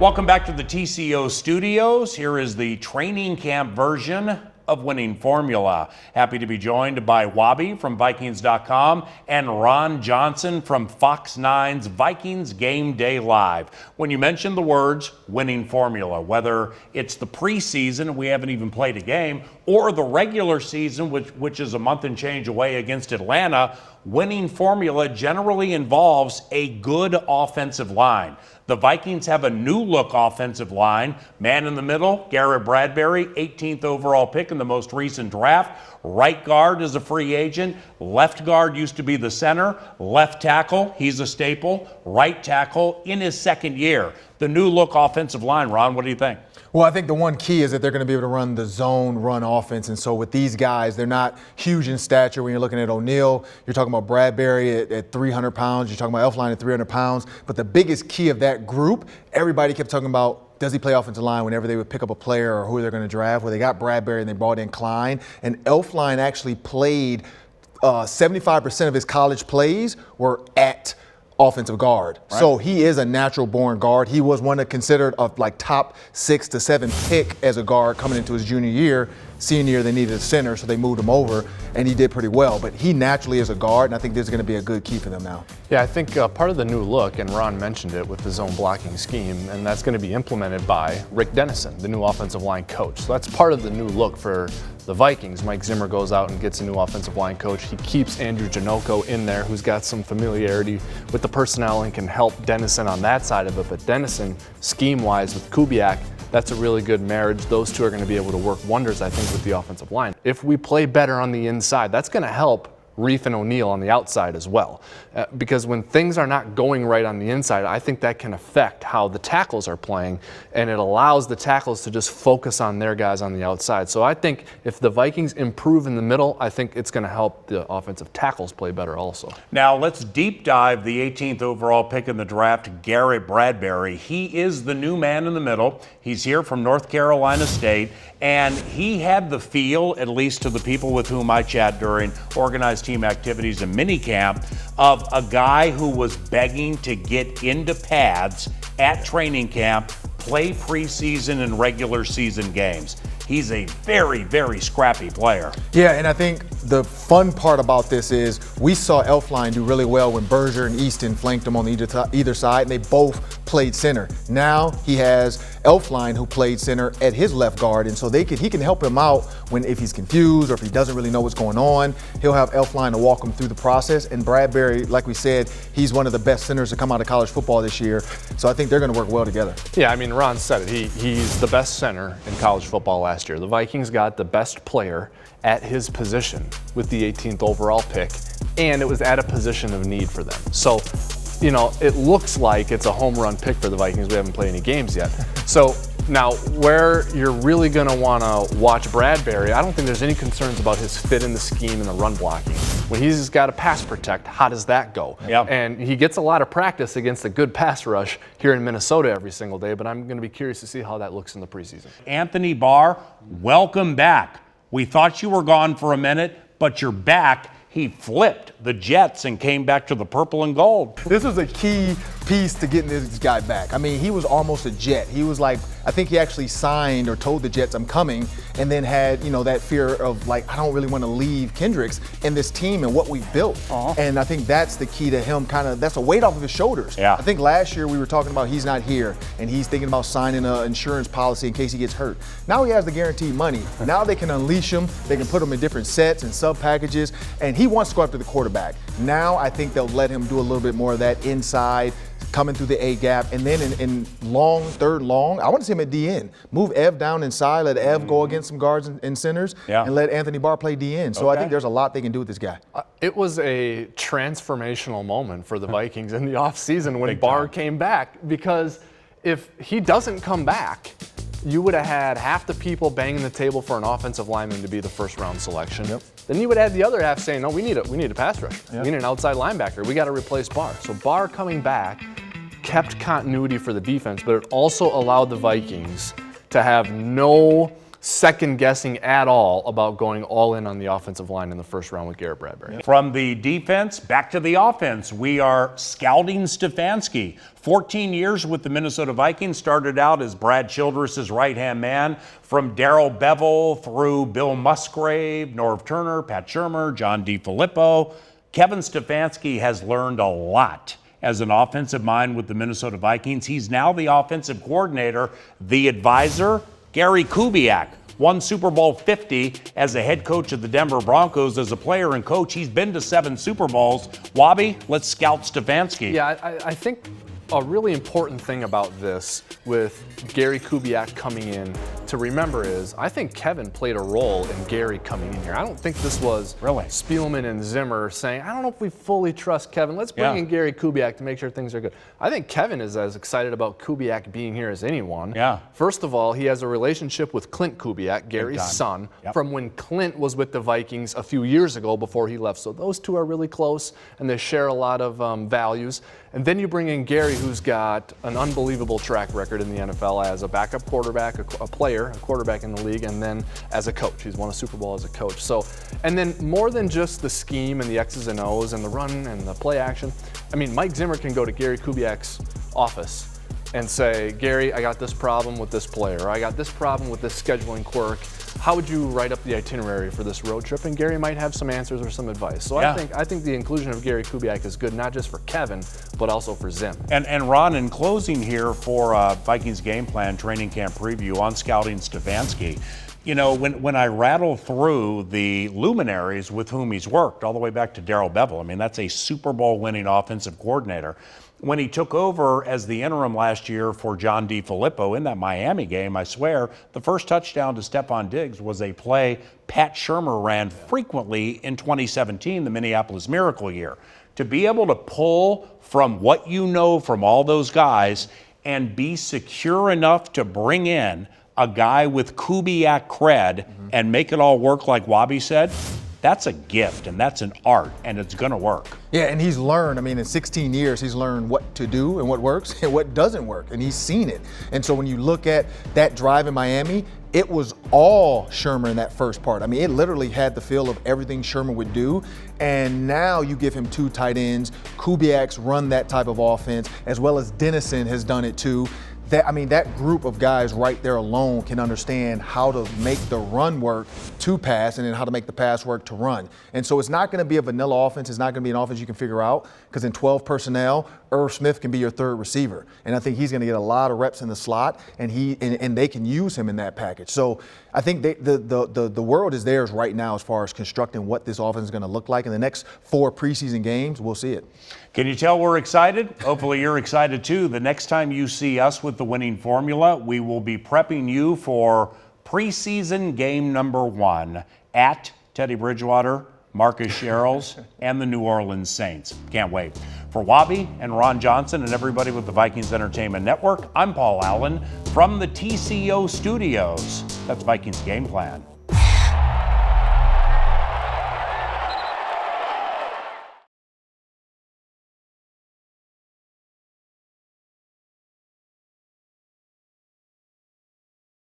Welcome back to the TCO studios. Here is the training camp version of Winning Formula. Happy to be joined by Wobby from Vikings.com and Ron Johnson from Fox 9's Vikings Game Day Live. When you mention the words Winning Formula, whether it's the preseason, we haven't even played a game, or the regular season, which is a month and change away against Atlanta, winning formula generally involves a good offensive line. The Vikings have a new look offensive line. Man in the middle, Garrett Bradbury, 18th overall pick in the most recent draft. Right guard is a free agent. Left guard used to be the center. Left tackle, he's a staple. Right tackle in his second year. The new look offensive line, Ron, what do you think? Well, I think the one key is that they're going to be able to run the zone run offense. And so with these guys, they're not huge in stature. When you're looking at O'Neal, you're talking about Bradbury at 300 pounds. You're talking about Elflein at 300 pounds. But the biggest key of that group, everybody kept talking about, does he play offensive line whenever they would pick up a player or who they're going to draft? Well, they got Bradbury and they brought in Klein. And Elflein actually played 75% of his college plays were at offensive guard. Right. So he is a natural born guard. He was one that considered a top 6 to 7 pick as a guard coming into his junior year. Senior year, they needed a center, so they moved him over, and he did pretty well. But he naturally is a guard, and I think this is going to be a good key for them now. Yeah, I think part of the new look, and Ron mentioned it with the zone blocking scheme, and that's going to be implemented by Rick Dennison, the new offensive line coach. So that's part of the new look for the Vikings. Mike Zimmer goes out and gets a new offensive line coach. He keeps Andrew Janocko in there, who's got some familiarity with the personnel and can help Dennison on that side of it. But Dennison, scheme-wise with Kubiak, that's a really good marriage. Those two are going to be able to work wonders, I think, with the offensive line. If we play better on the inside, that's going to help Reef and O'Neal on the outside as well. Because when things are not going right on the inside, I think that can affect how the tackles are playing, and it allows the tackles to just focus on their guys on the outside. So I think if the Vikings improve in the middle, I think it's going to help the offensive tackles play better also. Now let's deep dive the 18th overall pick in the draft, Garrett Bradbury. He is the new man in the middle. He's here from North Carolina State, and he had the feel, at least to the people with whom I chat during organized team activities and minicamp, of a guy who was begging to get into pads at training camp, play preseason and regular season games. He's a very, very scrappy player. Yeah, and I think the fun part about this is we saw Elflein do really well when Berger and Easton flanked him on either side, and they both played center. Now he has Elflein who played center at his left guard, and so he can help him out if he's confused or if he doesn't really know what's going on. He'll have Elflein to walk him through the process. And Bradbury, like we said, he's one of the best centers to come out of college football this year. So I think they're going to work well together. Yeah, I mean, Ron said it. He's the best center in college football last year. The Vikings got the best player at his position with the 18th overall pick, and it was at a position of need for them. So, you know, it looks like it's a home run pick for the Vikings. We haven't played any games yet. So now where you're really going to want to watch Bradbury, I don't think there's any concerns about his fit in the scheme and the run blocking. When he's got to pass protect, how does that go? Yep. And he gets a lot of practice against a good pass rush here in Minnesota every single day, but I'm going to be curious to see how that looks in the preseason. Anthony Barr, welcome back. We thought you were gone for a minute, but you're back. He flipped the Jets and came back to the purple and gold. This was a key piece to getting this guy back. I mean, he was almost a Jet. He was like, I think he actually signed or told the Jets, I'm coming, and then had, that fear of I don't really want to leave Kendricks and this team and what we've built. And I think that's the key to him, that's a weight off of his shoulders. Yeah. I think last year we were talking about he's not here and he's thinking about signing an insurance policy in case he gets hurt. Now he has the guaranteed money. Now they can unleash him. They can put him in different sets and sub packages, and he wants to go after the quarterback. Now I think they'll let him do a little bit more of that inside, coming through the A gap, and then in third long, I want to see him at DN. Move Ev down inside, let Ev go against some guards and centers, and let Anthony Barr play DN. So I think there's a lot they can do with this guy. It was a transformational moment for the Vikings in the offseason when Barr came back, because if he doesn't come back, you would have had half the people banging the table for an offensive lineman to be the first-round selection. Yep. Then you would have the other half saying, no, we need a pass rusher. Yep. We need an outside linebacker. We got to replace Barr. So Barr coming back kept continuity for the defense, but it also allowed the Vikings to have no second guessing at all about going all in on the offensive line in the first round with Garrett Bradbury. From the defense back to the offense, we are scouting Stefanski. 14 years with the Minnesota Vikings, started out as Brad Childress's right-hand man. From Darrell Bevell through Bill Musgrave, Norv Turner, Pat Shurmur, John DeFilippo, Kevin Stefanski has learned a lot as an offensive mind with the Minnesota Vikings. He's now the offensive coordinator. The advisor, Gary Kubiak, won Super Bowl 50 as a head coach of the Denver Broncos. As a player and coach, he's been to 7 Super Bowls. Wobby, let's scout Stefanski. Yeah, I think a really important thing about this with Gary Kubiak coming in to remember is I think Kevin played a role in Gary coming in here. I don't think this was really Spielman and Zimmer saying, I don't know if we fully trust Kevin. Let's bring in Gary Kubiak to make sure things are good. I think Kevin is as excited about Kubiak being here as anyone. Yeah. First of all, he has a relationship with Clint Kubiak, Gary's son, from when Clint was with the Vikings a few years ago before he left. So those two are really close, and they share a lot of values. And then you bring in Gary, who's got an unbelievable track record in the NFL as a backup quarterback, a quarterback in the league, and then as a coach. He's won a Super Bowl as a coach. So, and then more than just the scheme and the X's and O's and the run and the play action, I mean, Mike Zimmer can go to Gary Kubiak's office and say, Gary, I got this problem with this player, or I got this problem with this scheduling quirk. How would you write up the itinerary for this road trip? And Gary might have some answers or some advice. So I think the inclusion of Gary Kubiak is good, not just for Kevin, but also for Zim. And Ron, in closing here for Vikings Game Plan training camp preview on scouting Stefanski, you know, when I rattle through the luminaries with whom he's worked, all the way back to Darrell Bevell, I mean, that's a Super Bowl winning offensive coordinator. When he took over as the interim last year for John DeFilippo in that Miami game, I swear, the first touchdown to Stephon Diggs was a play Pat Shurmur ran frequently in 2017, the Minneapolis Miracle year. To be able to pull from what you know from all those guys and be secure enough to bring in a guy with Kubiak cred and make it all work like Wobby said, that's a gift and that's an art and it's going to work. Yeah, and he's learned, I mean, in 16 years, he's learned what to do and what works and what doesn't work, and he's seen it. And so when you look at that drive in Miami, it was all Shurmur in that first part. I mean, it literally had the feel of everything Shurmur would do. And now you give him 2 tight ends. Kubiak's run that type of offense, as well as Dennison has done it too. That group of guys right there alone can understand how to make the run work to pass and then how to make the pass work to run. And so it's not going to be a vanilla offense. It's not going to be an offense you can figure out because in 12 personnel, Irv Smith can be your third receiver. And I think he's going to get a lot of reps in the slot and they can use him in that package. So I think the world is theirs right now as far as constructing what this offense is going to look like. In the next 4 preseason games, we'll see it. Can you tell we're excited? Hopefully you're excited too. The next time you see us with the winning formula, we will be prepping you for preseason game number 1 at Teddy Bridgewater, Marcus Sherrills, and the New Orleans Saints. Can't wait. For Wobby and Ron Johnson and everybody with the Vikings Entertainment Network, I'm Paul Allen from the TCO Studios. That's Vikings Game Plan.